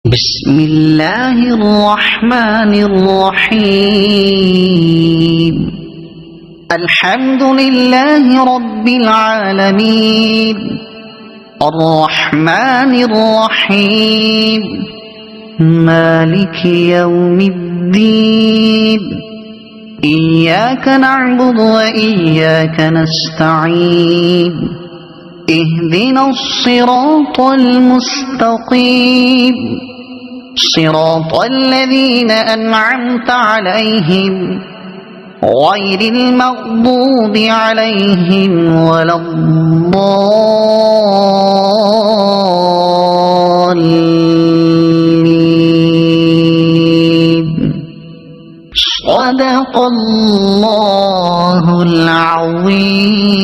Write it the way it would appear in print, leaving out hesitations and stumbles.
بسم الله الرحمن الرحيم. الحمد لله رب العالمين، الرحمن الرحيم، مالك يوم الدين. إياك نعبد وإياك نستعين، اهدنا الصراط المستقيم، صراط الذين أنعمت عليهم غير المغضوب عليهم ولا الضالين. صدق الله العظيم.